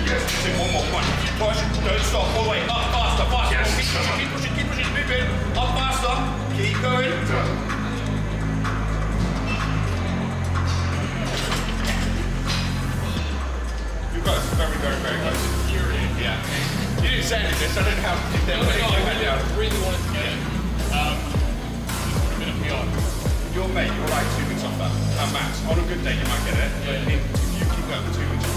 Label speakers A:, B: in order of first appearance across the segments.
A: Yes. Take one more. Come on. Push. Don't stop. All the way. Up faster. Faster.
B: Yes.
A: Keep pushing. Keep pushing. Keep pushing. Move in. Up faster. Keep going. You guys are very, very, very close. Yeah. You didn't say anything, so I don't know how to do that.
C: I really wanted to get it. Just a bit of PR.
A: You're mate, you're like 2 weeks off that. Max, on a good day you might get it. But if you keep going for 2 weeks off.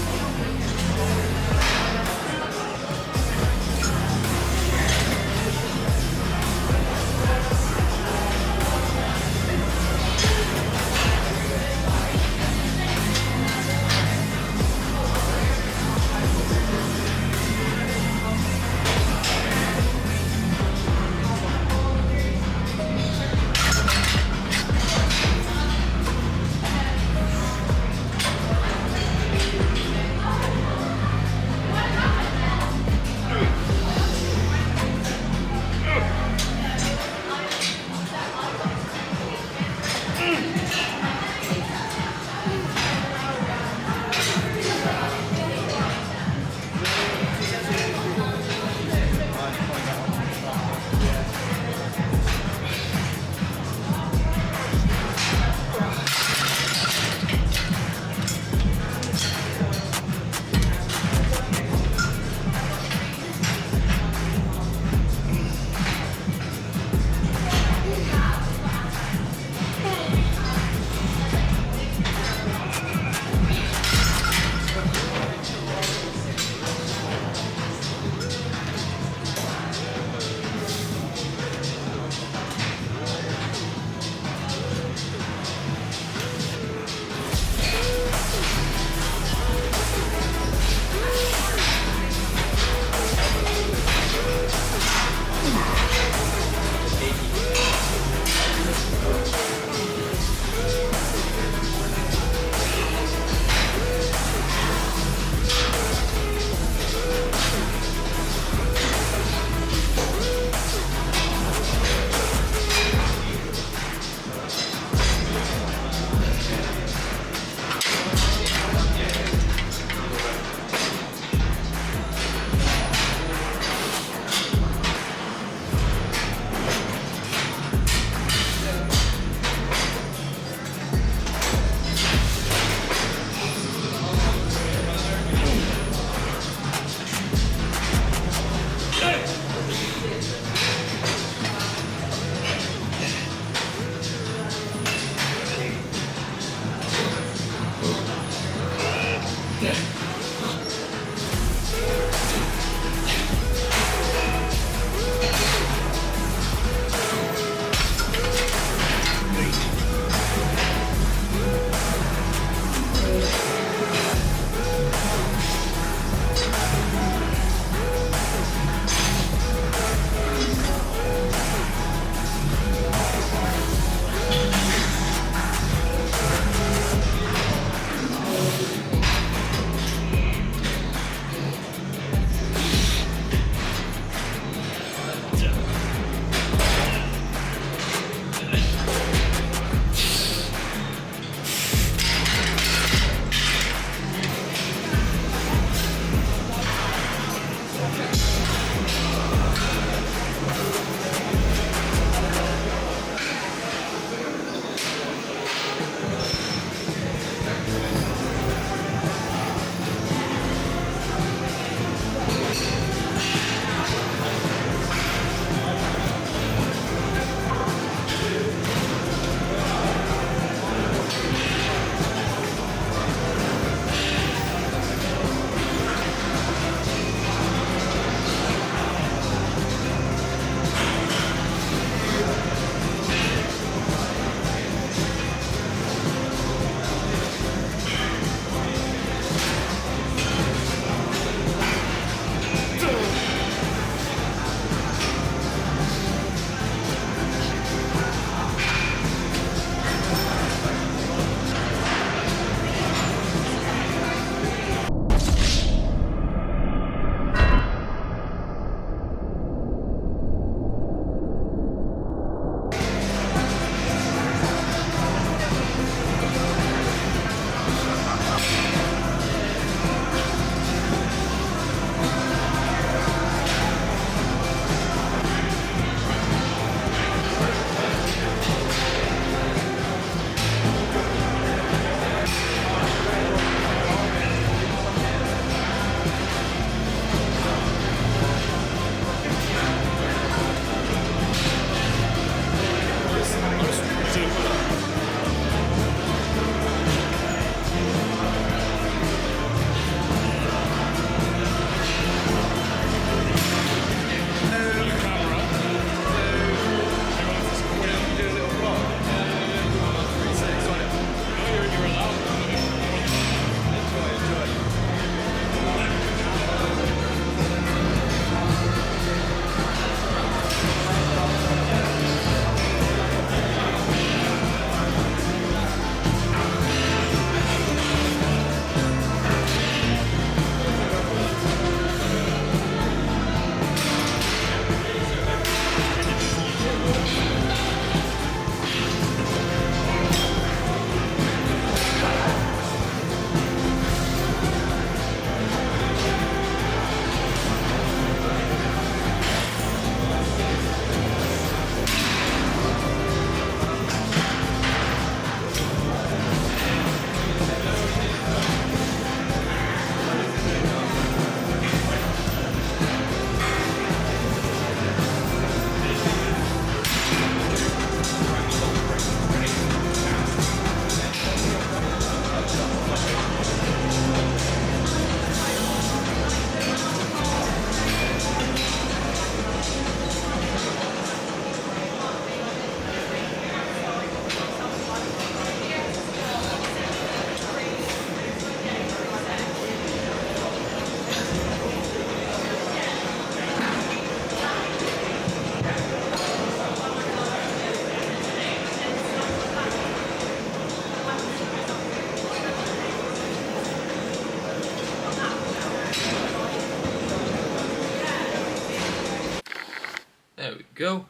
B: go.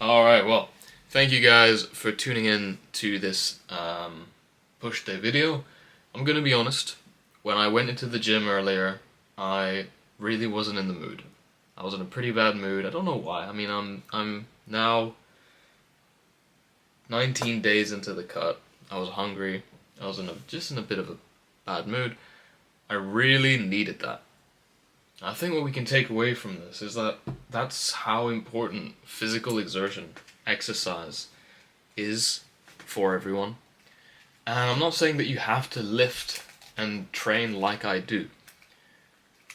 B: Alright, well, thank you guys for tuning in to this push day video. I'm gonna be honest, when I went into the gym earlier, I really wasn't in the mood. I was in a pretty bad mood. I don't know why. I mean, I'm now 19 days into the cut. I was hungry. I was just in a bit of a bad mood. I really needed that. I think what we can take away from this is that that's how important physical exertion, exercise, is for everyone. And I'm not saying that you have to lift and train like I do.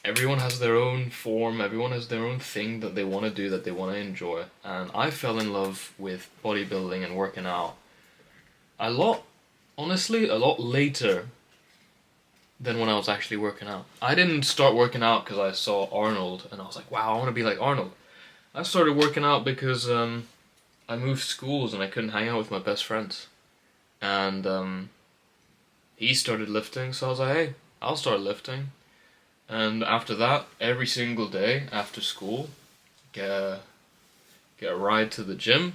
B: Everyone has their own form, everyone has their own thing that they want to do, that they want to enjoy. And I fell in love with bodybuilding and working out honestly, a lot later than when I was actually working out. I didn't start working out because I saw Arnold and I was like, wow, I want to be like Arnold. I started working out because I moved schools and I couldn't hang out with my best friends. And he started lifting, so I was like, hey, I'll start lifting. And after that, every single day after school, get a ride to the gym,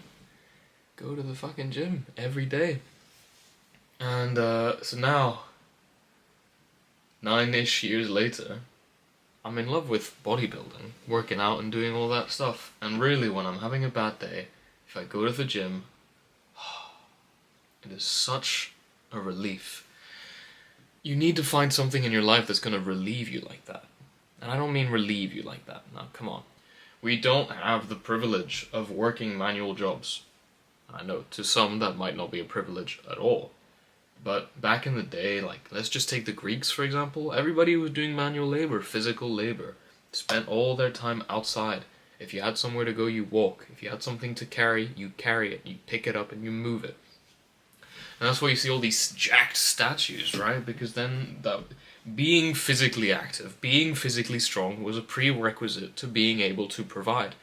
B: go to the fucking gym every day. And so now, 9-ish years later, I'm in love with bodybuilding, working out and doing all that stuff. And really, when I'm having a bad day, if I go to the gym, it is such a relief. You need to find something in your life that's going to relieve you like that. And I don't mean relieve you like that. Now, come on. We don't have the privilege of working manual jobs. I know, to some that might not be a privilege at all. But back in the day, like, let's just take the Greeks, for example. Everybody was doing manual labor, physical labor. Spent all their time outside. If you had somewhere to go, you walk. If you had something to carry, you carry it. You pick it up and you move it. And that's why you see all these jacked statues, right? Because then being physically active, being physically strong was a prerequisite to being able to provide.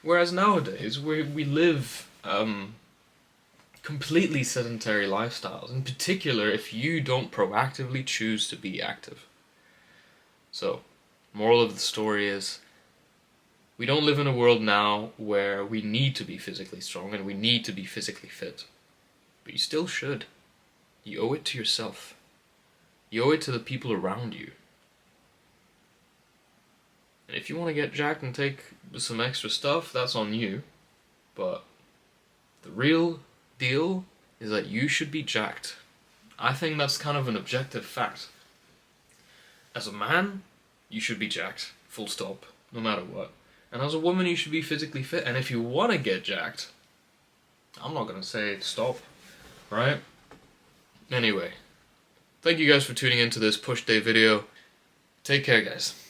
B: Whereas nowadays, we live completely sedentary lifestyles, in particular if you don't proactively choose to be active. So, moral of the story is, we don't live in a world now where we need to be physically strong and we need to be physically fit. But you still should. You owe it to yourself. You owe it to the people around you. And if you want to get jacked and take some extra stuff, that's on you. But the real deal is that you should be jacked. I think that's kind of an objective fact. As a man, you should be jacked. Full stop. No matter what. And as a woman, you should be physically fit. And if you want to get jacked, I'm not going to say stop. Right? Anyway, thank you guys for tuning into this push day video. Take care, guys.